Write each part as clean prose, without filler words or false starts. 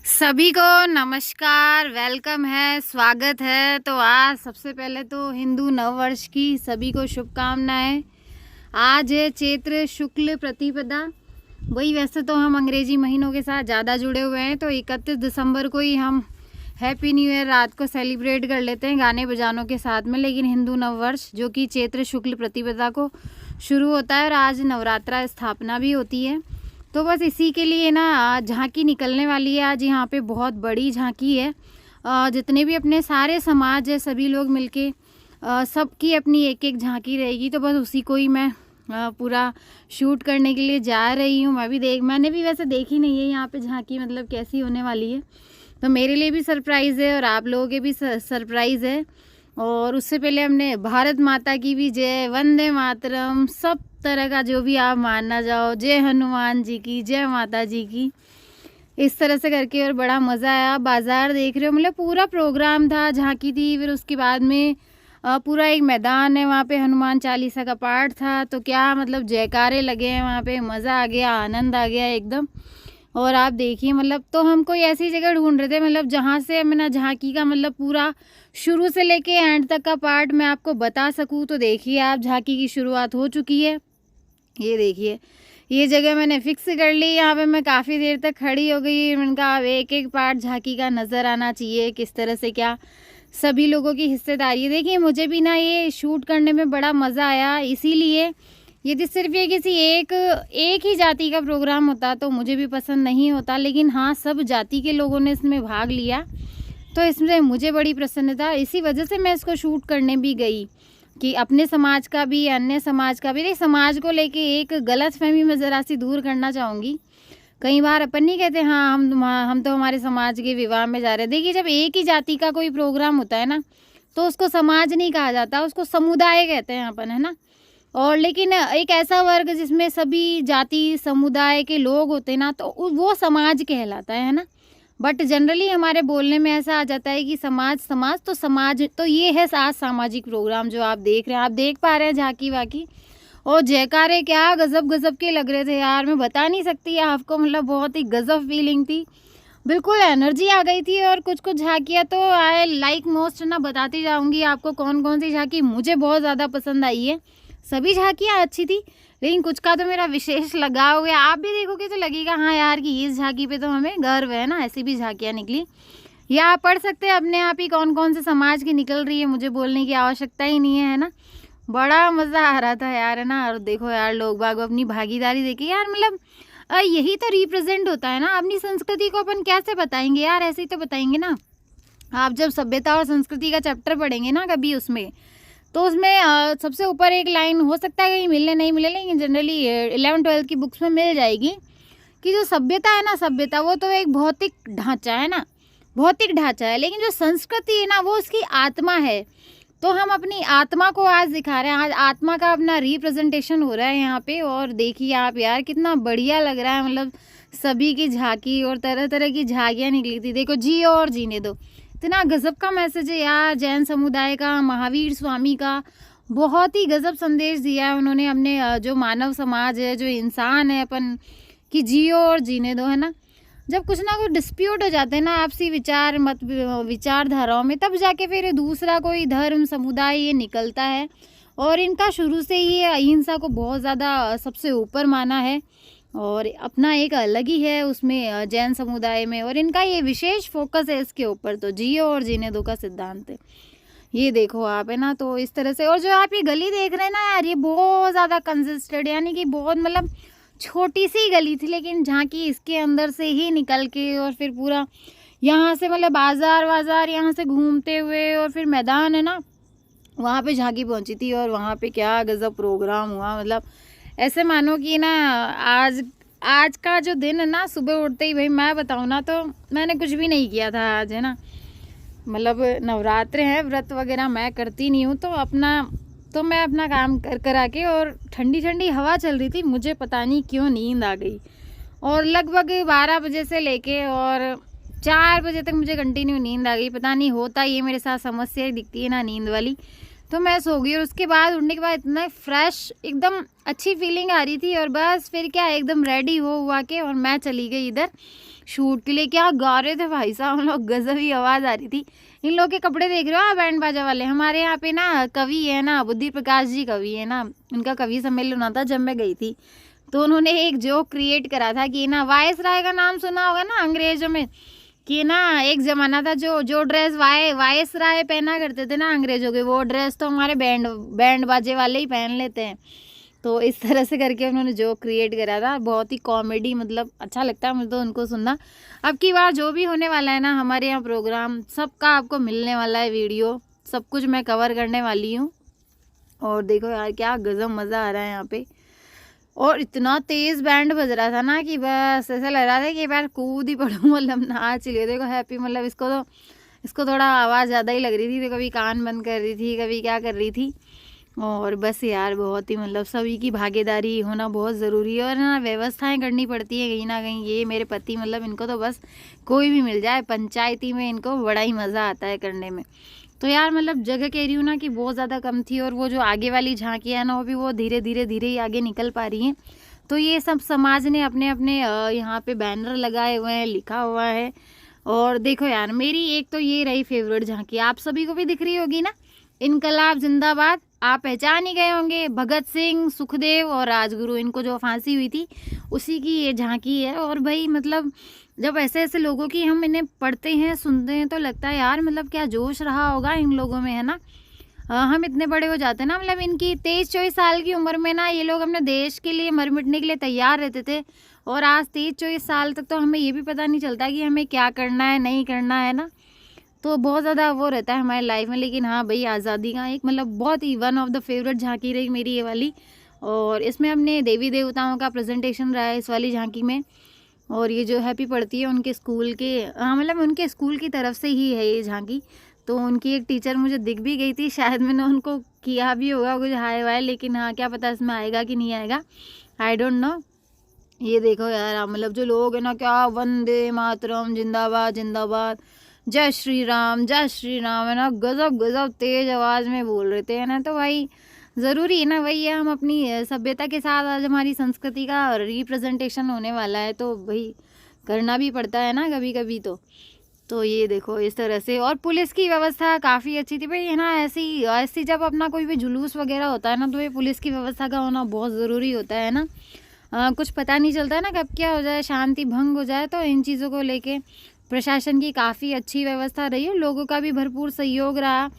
सभी को नमस्कार, वेलकम है, स्वागत है। तो आज सबसे पहले तो हिंदू नववर्ष की सभी को शुभकामनाएं। आज है चैत्र शुक्ल प्रतिपदा। वही वैसे तो हम अंग्रेजी महीनों के साथ ज़्यादा जुड़े हुए हैं, तो 31 दिसंबर को ही हम हैप्पी न्यू ईयर रात को सेलिब्रेट कर लेते हैं गाने बजानों के साथ में। लेकिन हिंदू नववर्ष जो कि चैत्र शुक्ल प्रतिपदा को शुरू होता है और आज नवरात्रा स्थापना भी होती है, तो बस इसी के लिए ना झांकी निकलने वाली है। आज यहाँ पे बहुत बड़ी झांकी है। जितने भी अपने सारे समाज है सभी लोग मिलके सबकी अपनी एक एक झांकी रहेगी, तो बस उसी को ही मैं पूरा शूट करने के लिए जा रही हूँ। मैंने भी वैसे देखी नहीं है यहाँ पे झांकी, मतलब कैसी होने वाली है, तो मेरे लिए भी सरप्राइज़ है और आप लोगों के भी सरप्राइज़ है। और उससे पहले हमने भारत माता की भी जय, वंदे मातरम, सब तरह का जो भी आप मानना चाहो, जय हनुमान जी की, जय माता जी की, इस तरह से करके। और बड़ा मज़ा आया। बाज़ार देख रहे हो, मतलब पूरा प्रोग्राम था, झांकी थी, फिर उसके बाद में पूरा एक मैदान है, वहाँ पे हनुमान चालीसा का पाठ था। तो क्या मतलब जयकारे लगे हैं वहाँ पे, मज़ा आ गया, आनंद आ गया एकदम। और आप देखिए, मतलब तो हम कोई ऐसी जगह ढूंढ रहे थे, मतलब जहाँ से मैं ना झांकी का मतलब पूरा शुरू से लेके एंड तक का पार्ट मैं आपको बता सकूँ। तो देखिए आप, झांकी की शुरुआत हो चुकी है। ये देखिए, ये जगह मैंने फिक्स कर ली। यहाँ पे मैं काफ़ी देर तक खड़ी हो गई। मैंने कहा अब एक एक पार्ट झांकी का नज़र आना चाहिए, किस तरह से क्या सभी लोगों की हिस्सेदारी है। देखिए मुझे भी ना ये शूट करने में बड़ा मज़ा आया, इसीलिए यदि सिर्फ ये किसी एक ही जाति का प्रोग्राम होता तो मुझे भी पसंद नहीं होता, लेकिन हाँ सब जाति के लोगों ने इसमें भाग लिया, तो इसमें मुझे बड़ी प्रसन्नता। इसी वजह से मैं इसको शूट करने भी गई कि अपने समाज का भी, अन्य समाज का भी। देखिए समाज को लेके एक गलतफहमी मैं ज़रा सी दूर करना चाहूँगी। कई बार अपन नहीं कहते हाँ हम तो हमारे समाज के विवाह में जा रहे हैं। देखिए जब एक ही जाति का कोई प्रोग्राम होता है ना, तो उसको समाज नहीं कहा जाता, उसको समुदाय कहते हैं अपन, है ना। और लेकिन एक ऐसा वर्ग जिसमें सभी जाति समुदाय के लोग होते हैं ना, तो वो समाज कहलाता है ना। बट जनरली हमारे बोलने में ऐसा आ जाता है कि समाज समाज, तो समाज तो ये है आज सामाजिक प्रोग्राम जो आप देख रहे हैं। आप देख पा रहे हैं झांकी वाकी, और जयकारे क्या गजब गजब के लग रहे थे यार, मैं बता नहीं सकती आपको, मतलब बहुत ही गजब फीलिंग थी, बिल्कुल एनर्जी आ गई थी। और कुछ कुछ झांकियाँ तो आई लाइक मोस्ट ना, बताती जाऊँगी आपको कौन कौन सी झांकी मुझे बहुत ज़्यादा पसंद आई है। सभी झांकियाँ अच्छी थी, लेकिन कुछ का तो मेरा विशेष लगाव गया। आप भी देखोगे तो लगेगा हाँ यार कि इस झांकी पे तो हमें गर्व है ना। ऐसी भी झांकियाँ निकली, या आप पढ़ सकते हैं अपने आप ही कौन कौन से समाज की निकल रही है, मुझे बोलने की आवश्यकता ही नहीं है ना। बड़ा मज़ा आ रहा था यार, है ना। और देखो यार लोग बाग अपनी भागीदारी देखिए यार, मतलब यही तो रिप्रेजेंट होता है ना। अपनी संस्कृति को अपन कैसे बताएंगे यार, ऐसे ही तो बताएंगे ना। आप जब सभ्यता और संस्कृति का चैप्टर पढ़ेंगे ना कभी, उसमें तो उसमें सबसे ऊपर एक लाइन हो सकता है कहीं मिलने नहीं मिले, लेकिन जनरली 11th-12th की बुक्स में मिल जाएगी कि जो सभ्यता है ना, सभ्यता वो तो एक भौतिक ढांचा है ना, भौतिक ढांचा है, लेकिन जो संस्कृति है ना वो उसकी आत्मा है। तो हम अपनी आत्मा को आज दिखा रहे हैं, आज आत्मा का अपना रिप्रेजेंटेशन हो रहा है यहाँ पे। और देखिए आप यार कितना बढ़िया लग रहा है, मतलब सभी की झांकी और तरह तरह की झांकियाँ निकली थी। देखो जियो और जीने दो, इतना गजब का मैसेज है यार। जैन समुदाय का, महावीर स्वामी का बहुत ही गजब संदेश दिया है उन्होंने अपने जो मानव समाज है, जो इंसान है अपन, कि जियो और जीने दो, है ना। जब कुछ ना कुछ डिस्प्यूट हो जाते हैं ना आपसी विचारधाराओं में, तब जाके फिर दूसरा कोई धर्म समुदाय ये निकलता है। और इनका शुरू से ही अहिंसा को बहुत ज़्यादा सबसे ऊपर माना है, और अपना एक अलग ही है उसमें जैन समुदाय में, और इनका ये विशेष फोकस है इसके ऊपर। तो जियो और जीने दो का सिद्धांत है, ये देखो आप, है ना। तो इस तरह से, और जो आप ये गली देख रहे हैं ना यार, ये बहुत ज़्यादा कंजेस्टेड, यानी कि बहुत मतलब छोटी सी गली थी, लेकिन झांकी इसके अंदर से ही निकल के और फिर पूरा यहाँ से मतलब बाज़ार यहाँ से घूमते हुए, और फिर मैदान है ना, वहाँ पे झांकी पहुँची थी। और वहाँ पे क्या गजब प्रोग्राम हुआ, मतलब ऐसे मानो कि ना आज का जो दिन है ना, सुबह उठते ही भाई मैं बताऊँ ना, तो मैंने कुछ भी नहीं किया था आज, है ना। मतलब नवरात्र है, व्रत वगैरह मैं करती नहीं हूँ, तो मैं अपना काम कर आके, और ठंडी ठंडी हवा चल रही थी, मुझे पता नहीं क्यों नींद आ गई। और लगभग 12 बजे से लेके और 4 बजे तक मुझे कंटिन्यू नींद आ गई। पता नहीं होता ये मेरे साथ समस्या ही दिखती है ना नींद वाली। तो मैं सो गई और उसके बाद उठने के बाद इतना फ्रेश एकदम अच्छी फीलिंग आ रही थी। और बस फिर क्या एकदम रेडी हो हुआ के और मैं चली गई इधर शूट के लिए। क्या गा रहे थे भाई साहब हम लोग, गजब ही आवाज़ आ रही थी। इन लोग के कपड़े देख रहे हो आप, बैंड बाजा वाले। हमारे यहाँ पे ना कवि है ना, बुद्धि प्रकाश जी कवि है ना, उनका कवि सम्मेलन होना था जब मैं गई थी। तो उन्होंने एक जोक क्रिएट करा था कि ना वायस राय का नाम सुना होगा ना अंग्रेजों में, कि ना एक ज़माना था जो जो ड्रेस वायस राय पहना करते थे ना अंग्रेजों के, वो ड्रेस तो हमारे बैंड बाजे वाले ही पहन लेते हैं। तो इस तरह से करके उन्होंने जो क्रिएट करा था, बहुत ही कॉमेडी, मतलब अच्छा लगता है मुझे तो उनको सुनना। अब की बार जो भी होने वाला है ना हमारे यहाँ प्रोग्राम, सबका आपको मिलने वाला है वीडियो, सब कुछ मैं कवर करने वाली हूँ। और देखो यार क्या गज़ब मज़ा आ रहा है यहाँ पे। और इतना तेज़ बैंड बज रहा था ना कि बस ऐसा लग रहा था कि यार कूद ही पड़ूँ, मतलब नाच लिए। देखो हैप्पी, मतलब इसको थोड़ा आवाज़ ज़्यादा ही लग रही थी, तो कभी कान बंद कर रही थी, कभी क्या कर रही थी। और बस यार बहुत ही, मतलब सभी की भागीदारी होना बहुत ज़रूरी है। और ना व्यवस्थाएं करनी पड़ती है कहीं ना कहीं। ये मेरे पति, मतलब इनको तो बस कोई भी मिल जाए पंचायती में, इनको बड़ा ही मज़ा आता है करने में। तो यार मतलब जगह कह रही हूँ ना कि बहुत ज़्यादा कम थी। और वो जो आगे वाली झांकी है ना, वो भी वो धीरे धीरे ही आगे निकल पा रही हैं। तो ये सब समाज ने अपने अपने यहाँ पे बैनर लगाए हुए हैं, लिखा हुआ है। और देखो यार मेरी एक तो ये रही फेवरेट झांकी, आप सभी को भी दिख रही होगी ना, इनकलाब जिंदाबाद। आप पहचान ही गए होंगे, भगत सिंह, सुखदेव और राजगुरु, इनको जो फांसी हुई थी उसी की ये झांकी है। और भाई मतलब जब ऐसे ऐसे लोगों की हम इन्हें पढ़ते हैं, सुनते हैं, तो लगता है यार मतलब क्या जोश रहा होगा इन लोगों में, है ना। हम इतने बड़े हो जाते हैं ना, मतलब इनकी 23-24 साल की उम्र में ना ये लोग अपने देश के लिए मर मिटने के लिए तैयार रहते थे। और आज 23-24 साल तक तो हमें ये भी पता नहीं चलता कि हमें क्या करना है, नहीं करना है ना। तो बहुत ज़्यादा वो रहता है हमारी लाइफ में। लेकिन हाँ भाई, आज़ादी का एक मतलब बहुत ही वन ऑफ द फेवरेट झांकी रही मेरी ये वाली। और इसमें अपने देवी देवताओं का प्रेजेंटेशन रहा है इस वाली झांकी में। और ये जो हैप्पी पढ़ती है उनके स्कूल के, हाँ मतलब उनके स्कूल की तरफ से ही है ये झांकी। तो उनकी एक टीचर मुझे दिख भी गई थी, शायद मैंने उनको किया भी होगा कुछ हाय वाय, लेकिन हाँ क्या पता इसमें आएगा कि नहीं आएगा, आई डोंट नो। ये देखो यार मतलब जो लोग है ना, क्या वंदे मातरम, जिंदाबाद जिंदाबाद, जय श्री राम है ना, गजब गजब तेज आवाज़ में बोल रहे थे, है ना। तो भाई ज़रूरी है ना, वही है, हम अपनी सभ्यता के साथ आज हमारी संस्कृति का रिप्रेजेंटेशन होने वाला है, तो भाई करना भी पड़ता है ना कभी कभी। तो ये देखो इस तरह से। और पुलिस की व्यवस्था काफ़ी अच्छी थी भाई, है ना। ऐसी जब अपना कोई भी जुलूस वगैरह होता है ना, तो ये पुलिस की व्यवस्था का होना बहुत ज़रूरी होता है ना। कुछ पता नहीं चलता ना कब क्या हो जाए, शांति भंग हो जाए। तो इन चीज़ों को लेके प्रशासन की काफ़ी अच्छी व्यवस्था रही है, लोगों का भी भरपूर सहयोग रहा।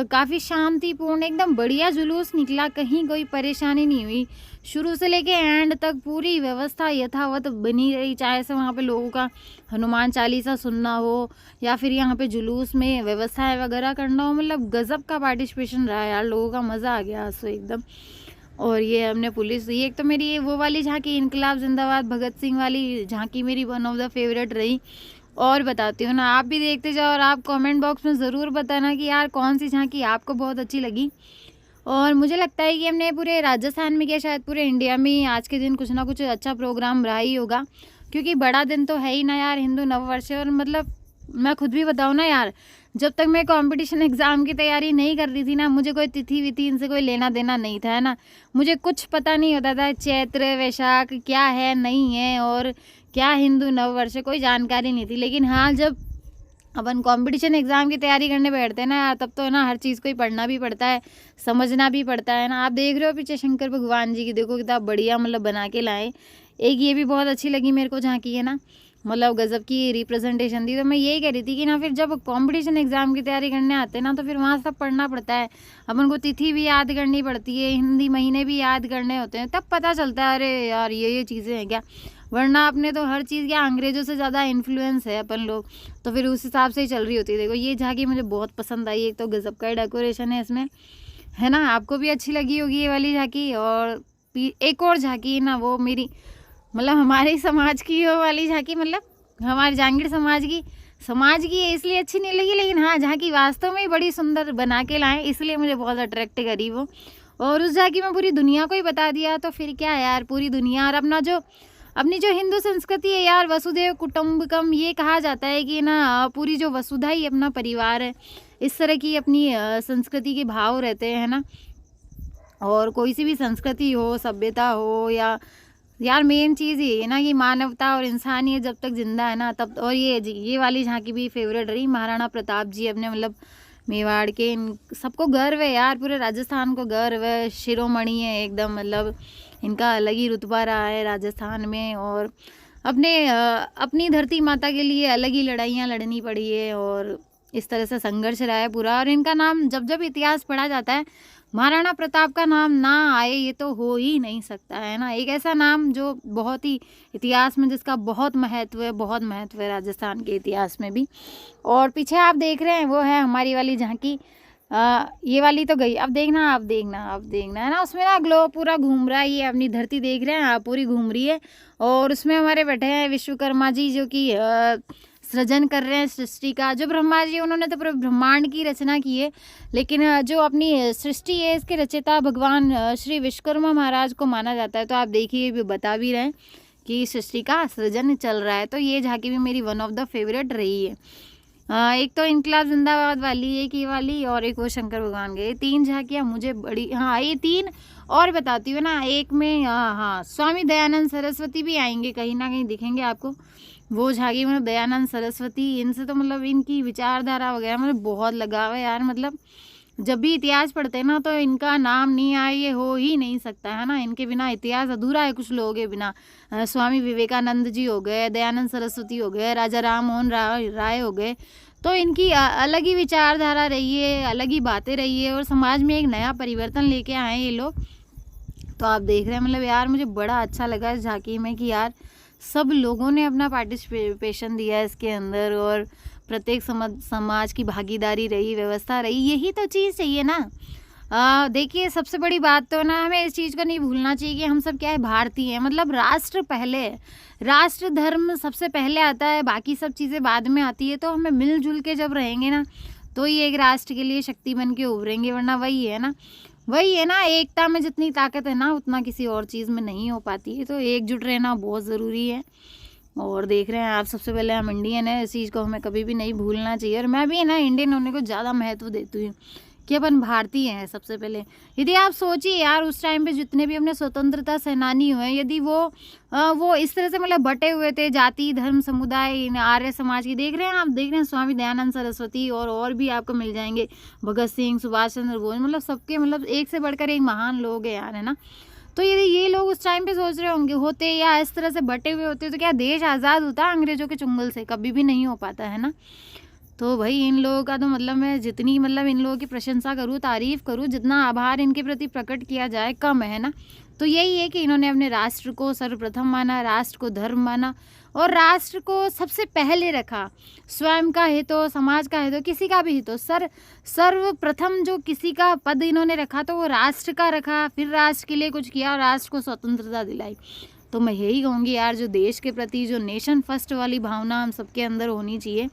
काफ़ी शांतिपूर्ण एकदम बढ़िया जुलूस निकला, कहीं कोई परेशानी नहीं हुई। शुरू से लेके एंड तक पूरी व्यवस्था यथावत बनी रही, चाहे से वहाँ पे लोगों का हनुमान चालीसा सुनना हो या फिर यहाँ पे जुलूस में व्यवस्थाएं वगैरह करना हो। मतलब गज़ब का पार्टिसिपेशन रहा यार, लोगों का मज़ा आ गया आज तो एकदम। और ये हमने पुलिस, ये एक तो मेरी ये वो वाली झांकी इनकलाब जिंदाबाद भगत सिंह वाली झांकी मेरी वन ऑफ द फेवरेट रही। और बताती हूँ ना, आप भी देखते जाओ और आप कमेंट बॉक्स में ज़रूर बताना कि यार कौन सी झांकी आपको बहुत अच्छी लगी। और मुझे लगता है कि हमने पूरे राजस्थान में क्या, शायद पूरे इंडिया में आज के दिन कुछ ना कुछ अच्छा प्रोग्राम रहा ही होगा, क्योंकि बड़ा दिन तो है ही ना यार, हिंदू नववर्ष है। और मतलब मैं खुद भी बताऊँ ना यार, जब तक मैं कंपटीशन एग्ज़ाम की तैयारी नहीं कर रही थी ना, मुझे कोई तिथि विथि इनसे कोई लेना देना नहीं था, है ना। मुझे कुछ पता नहीं होता था चैत्र वैशाख क्या है नहीं है, और क्या हिंदू नववर्ष, कोई जानकारी नहीं थी। लेकिन हाँ, जब अपन कंपटीशन एग्ज़ाम की तैयारी करने बैठते हैं ना यार, तब तो है ना हर चीज़ को ही पढ़ना भी पड़ता है, समझना भी पड़ता है ना। आप देख रहे हो पीछे शंकर भगवान जी की, देखो कितना बढ़िया मतलब बना के लाए। एक ये भी बहुत अच्छी लगी मेरे को झांकी, है ना, मतलब गज़ब की रिप्रेजेंटेशन थी। तो मैं यही कह रही थी कि ना फिर जब कंपटीशन एग्ज़ाम की तैयारी करने आते हैं ना, तो फिर वहाँ सब पढ़ना पड़ता है, अपन को तिथि भी याद करनी पड़ती है, हिंदी महीने भी याद करने होते हैं, तब पता चलता है अरे यार ये चीज़ें हैं क्या। वरना अपने तो हर चीज़ क्या अंग्रेज़ों से ज़्यादा इन्फ्लुएंस है अपन लोग, तो फिर उस हिसाब से ही चल रही होती है। देखो ये झांकी मुझे बहुत पसंद आई, एक तो गज़ब का डेकोरेशन है इसमें, है ना। आपको भी अच्छी लगी होगी ये वाली झांकी। और एक और झांकी ना, वो मेरी मतलब हमारे समाज की वो वाली झांकी, मतलब हमारे जांगीड़ समाज की है, इसलिए अच्छी नहीं लगी। लेकिन हाँ, झांकी वास्तव में ही बड़ी सुंदर बना के लाए, इसलिए मुझे बहुत अट्रैक्ट करी वो। और उस झांकी में पूरी दुनिया को ही बता दिया, तो फिर क्या यार, पूरी दुनिया। और अपनी जो हिंदू संस्कृति है यार, वसुधैव कुटुंबकम, ये कहा जाता है कि ना पूरी जो वसुधा ही अपना परिवार है, इस तरह की अपनी संस्कृति के भाव रहते हैं ना। और कोई सी भी संस्कृति हो, सभ्यता हो, या यार मेन चीज़ ये है ना कि मानवता और इंसानियत जब तक जिंदा है ना तब। और ये वाली झांकी भी फेवरेट रही, महाराणा प्रताप जी अपने मतलब मेवाड़ के। इन सबको गर्व है यार, पूरे राजस्थान को गर्व है, शिरोमणि है एकदम, मतलब इनका अलग ही रुतबा रहा है राजस्थान में। और अपनी धरती माता के लिए अलग ही लड़ाइयाँ लड़नी पड़ी है और इस तरह से संघर्ष रहा है पूरा। और इनका नाम जब जब इतिहास पढ़ा जाता है, महाराणा प्रताप का नाम ना आए ये तो हो ही नहीं सकता है ना। एक ऐसा नाम जो बहुत ही इतिहास में जिसका बहुत महत्व है, बहुत महत्व है राजस्थान के इतिहास में भी। और पीछे आप देख रहे हैं वो है हमारी वाली झांकी। ये वाली तो गई, अब देखना है ना, उसमें ना ग्लो पूरा घूम रहा है, ये अपनी धरती देख रहे हैं आप, पूरी घूम रही है। और उसमें हमारे बैठे हैं विश्वकर्मा जी जो कि सृजन कर रहे हैं सृष्टि का। जो ब्रह्मा जी उन्होंने तो पूरे ब्रह्मांड की रचना की है, लेकिन जो अपनी सृष्टि है इसके रचयिता भगवान श्री विश्वकर्मा महाराज को माना जाता है। तो आप देखिए भी बता भी रहे हैं कि सृष्टि का सृजन चल रहा है। तो ये झांकी भी मेरी वन ऑफ द फेवरेट रही है। एक तो इनकलाब जिंदाबाद वाली, एक ये वाली, और एक वो शंकर भगवान के। 3 झांकियाँ मुझे बड़ी, हाँ ये 3 और बताती हूँ ना। एक में हाँ स्वामी दयानंद सरस्वती भी आएंगे, कहीं ना कहीं दिखेंगे आपको वो झांकी में। दयानंद सरस्वती, इनसे तो मतलब इनकी विचारधारा वगैरह मतलब बहुत लगाव है यार। मतलब जब भी इतिहास पढ़ते हैं ना तो इनका नाम नहीं आए ये हो ही नहीं सकता है ना। इनके बिना इतिहास अधूरा है कुछ लोगों के बिना। स्वामी विवेकानंद जी हो गए, दयानंद सरस्वती हो गए, राजा राम मोहन राय हो गए। तो इनकी अलग ही विचारधारा रही है, अलग ही बातें रही है और समाज में एक नया परिवर्तन लेके आए ये लोग। तो आप देख रहे हैं मतलब यार मुझे बड़ा अच्छा लगा इस झांकी में कि यार सब लोगों ने अपना पार्टिसिपेशन दिया है इसके अंदर, और प्रत्येक समाज की भागीदारी रही, व्यवस्था रही। यही तो चीज़ चाहिए ना। देखिए सबसे बड़ी बात तो ना हमें इस चीज़ को नहीं भूलना चाहिए कि हम सब क्या है, भारतीय हैं। मतलब राष्ट्र पहले है, राष्ट्र धर्म सबसे पहले आता है, बाकी सब चीज़ें बाद में आती है। तो हमें मिलजुल के जब रहेंगे ना तो ये एक राष्ट्र के लिए शक्ति बन के उभरेंगे। वरना वही है ना, एकता में जितनी ताकत है ना उतना किसी और चीज़ में नहीं हो पाती है। तो एकजुट रहना बहुत ज़रूरी है। और देख रहे हैं आप, सबसे पहले हम इंडियन है, इस चीज़ को हमें कभी भी नहीं भूलना चाहिए। और मैं भी है ना इंडियन होने को ज़्यादा महत्व देती हूँ कि अपन भारतीय हैं सबसे पहले। यदि आप सोचिए यार उस टाइम पे जितने भी अपने स्वतंत्रता सेनानी हुए, यदि वो इस तरह से मतलब बटे हुए थे जाति धर्म समुदाय आर्य समाज की। देख रहे हैं स्वामी दयानंद सरस्वती और भी आपको मिल जाएंगे, भगत सिंह, सुभाष चंद्र बोस, मतलब सबके मतलब एक से बढ़कर एक महान लोग हैं यार, है ना। तो यदि ये लोग उस टाइम पे सोच रहे होते या इस तरह से बटे हुए होते तो क्या देश आज़ाद होता अंग्रेजों के चुंगल से? कभी भी नहीं हो पाता है ना। तो भाई इन लोगों का तो मतलब मैं जितनी मतलब इन लोगों की प्रशंसा करूँ, तारीफ़ करूँ, जितना आभार इनके प्रति प्रकट किया जाए कम है ना। तो यही है कि इन्होंने अपने राष्ट्र को सर्वप्रथम माना, राष्ट्र को धर्म माना और राष्ट्र को सबसे पहले रखा। स्वयं का हित हो, समाज का हित हो, किसी का भी हित हो, सर्वप्रथम जो किसी का पद इन्होंने रखा तो वो राष्ट्र का रखा। फिर राष्ट्र के लिए कुछ किया और राष्ट्र को स्वतंत्रता दिलाई। तो मैं यही कहूँगी यार, जो देश के प्रति जो नेशन फर्स्ट वाली भावना हम सबके अंदर होनी चाहिए।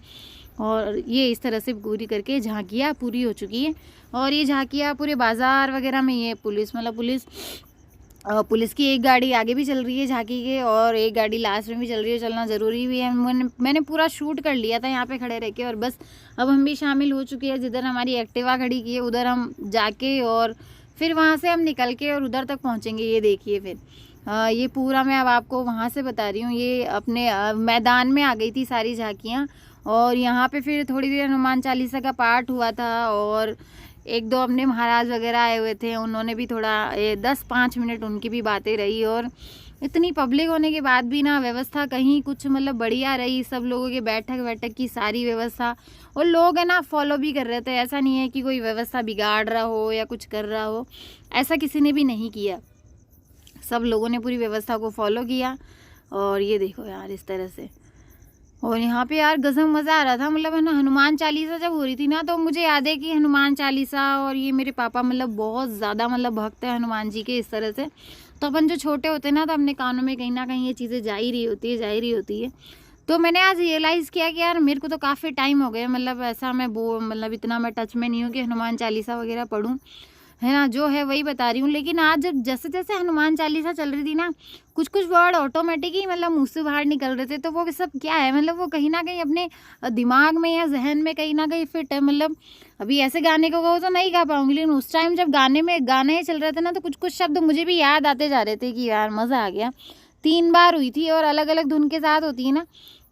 और ये इस तरह से पूरी करके झांकियाँ पूरी हो चुकी है। और ये झांकियाँ पूरे बाज़ार वगैरह में, ये पुलिस की एक गाड़ी आगे भी चल रही है झांकी के, और एक गाड़ी लास्ट में भी चल रही है। चलना ज़रूरी भी है। मैंने पूरा शूट कर लिया था यहाँ पे खड़े रह के, और बस अब हम भी शामिल हो चुके हैं। जिधर हमारी एक्टिवा खड़ी की है उधर हम जाके और फिर वहाँ से हम निकल के और उधर तक पहुँचेंगे। ये देखिए फिर ये पूरा मैं अब आपको वहाँ से बता रही हूँ। ये अपने मैदान में आ गई थी सारी झांकियाँ, और यहाँ पे फिर थोड़ी देर हनुमान चालीसा का पाठ हुआ था, और एक दो अपने महाराज वगैरह आए हुए थे, उन्होंने भी थोड़ा 10-5 मिनट उनकी भी बातें रही। और इतनी पब्लिक होने के बाद भी ना व्यवस्था कहीं कुछ मतलब बढ़िया रही। सब लोगों के बैठक की सारी व्यवस्था, और लोग है ना फॉलो भी कर रहे थे। ऐसा नहीं है कि कोई व्यवस्था बिगाड़ रहा हो या कुछ कर रहा हो, ऐसा किसी ने भी नहीं किया। सब लोगों ने पूरी व्यवस्था को फॉलो किया। और ये देखो यार इस तरह से। और यहाँ पे यार गजब मज़ा आ रहा था। मतलब है ना, हनुमान चालीसा जब हो रही थी ना तो मुझे याद है कि हनुमान चालीसा, और ये मेरे पापा मतलब बहुत ज़्यादा मतलब भक्त है हनुमान जी के इस तरह से। तो अपन जो छोटे होते हैं ना तो अपने कानों में कहीं ना कहीं ये चीज़ें जा ही रही होती है। तो मैंने आज रियलाइज़ किया कि यार मेरे को तो काफ़ी टाइम हो गया, मतलब ऐसा मैं मतलब इतना मैं टच में नहीं हूँ कि हनुमान चालीसा वगैरह पढ़ूँ। है ना, जो है वही बता रही हूँ। लेकिन आज जब जैसे जैसे हनुमान चालीसा चल रही थी ना, कुछ कुछ वर्ड ऑटोमेटिक ही मतलब मुँह से बाहर निकल रहे थे। तो वो सब क्या है, मतलब वो कहीं न कहीं अपने दिमाग में या ज़हन में कहीं न कहीं फिट है। मतलब अभी ऐसे गाने को कहो तो नहीं गा पाऊँगी, लेकिन उस टाइम जब गाने चल रहे थे ना, तो कुछ कुछ शब्द मुझे भी याद आते जा रहे थे कि यार मज़ा आ गया। 3 बार हुई थी और अलग-अलग धुन के साथ होती है ना,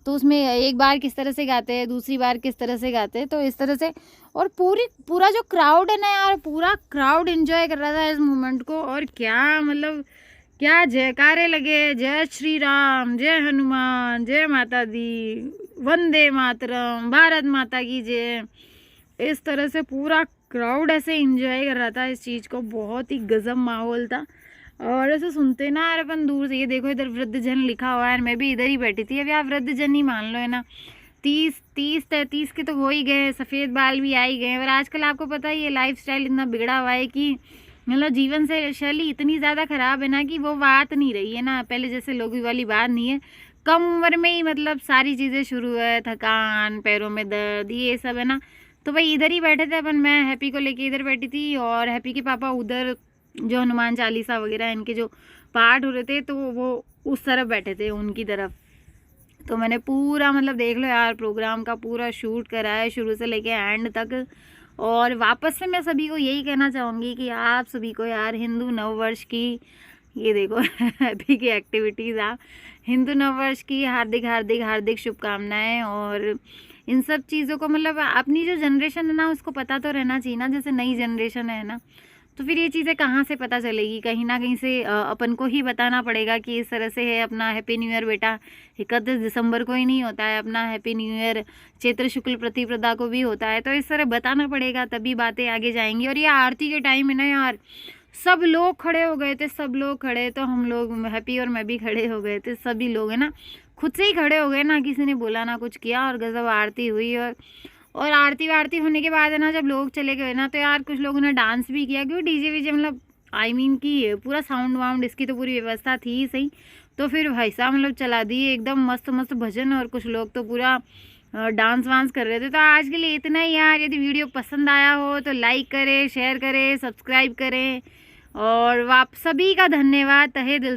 तो उसमें एक बार किस तरह से गाते हैं, दूसरी बार किस तरह से गाते हैं, तो इस तरह से। और पूरा जो क्राउड है ना यार, पूरा क्राउड एंजॉय कर रहा था इस मोमेंट को। और क्या मतलब क्या जयकारे लगे, जय श्री राम, जय हनुमान, जय माता दी, वंदे मातरम, भारत माता की जय। इस तरह से पूरा क्राउड ऐसे एंजॉय कर रहा था इस चीज़ को, बहुत ही गजब माहौल था। और ऐसे सुनते ना यार अपन दूर से, ये देखो इधर वृद्धजन लिखा हुआ है, मैं भी इधर ही बैठी थी। अभी आप वृद्धजन ही मान लो, है ना, 30-33 के तो हो ही गए, सफ़ेद बाल भी आ ही गए। और आजकल आपको पता है ये लाइफस्टाइल इतना बिगड़ा हुआ है कि मतलब जीवन से शैली इतनी ज़्यादा ख़राब है ना कि वो बात नहीं रही है ना, पहले जैसे लोगों वाली बात नहीं है। कम उम्र में ही मतलब सारी चीज़ें शुरू है, थकान, पैरों में दर्द, ये सब है ना। तो भाई इधर ही बैठे थे अपन, मैं हैप्पी को लेके इधर बैठी थी और हैप्पी के पापा उधर, जो हनुमान चालीसा वगैरह इनके जो पाठ हो रहे थे, तो वो उस तरफ बैठे थे, उनकी तरफ। तो मैंने पूरा मतलब देख लो यार, प्रोग्राम का पूरा शूट करा है शुरू से लेके एंड तक। और वापस से मैं सभी को यही कहना चाहूँगी कि आप सभी को यार हिंदू नववर्ष की, ये देखो हैप्पी की एक्टिविटीज़, आप हिंदू नववर्ष की हार्दिक हार्दिक हार्दिक शुभकामनाएं। और इन सब चीज़ों को मतलब अपनी जो जनरेशन है ना, उसको पता तो रहना चाहिए ना, जैसे नई जनरेशन है ना, तो फिर ये चीज़ें कहाँ से पता चलेगी, कहीं ना कहीं से अपन को ही बताना पड़ेगा कि इस तरह से है अपना हैप्पी न्यू ईयर बेटा। 31 दिसंबर को ही नहीं होता है अपना हैप्पी न्यू ईयर, चैत्र शुक्ल प्रतिपदा को भी होता है। तो इस तरह बताना पड़ेगा, तभी बातें आगे जाएंगी। और ये आरती के टाइम है ना यार, सब लोग खड़े हो गए थे, सब लोग खड़े, तो हम लोग हैप्पी और मैं भी खड़े हो गए थे, सभी लोग है ना, खुद से ही खड़े हो गए ना, किसी ने बोला ना कुछ किया। और गजब आरती हुई। और आरती वारती होने के बाद है ना, जब लोग चले गए ना, तो यार कुछ लोगों ने डांस भी किया, क्योंकि डीजे वीजे मतलब कि पूरा साउंड वाउंड इसकी तो पूरी व्यवस्था थी ही सही। तो फिर भाई साहब मतलब चला दिए एकदम मस्त मस्त भजन, और कुछ लोग तो पूरा डांस वांस कर रहे थे। तो आज के लिए इतना ही यार। यदि वीडियो पसंद आया हो तो लाइक करें, शेयर करें, सब्सक्राइब करें। और आप सभी का धन्यवाद तहे दिल से।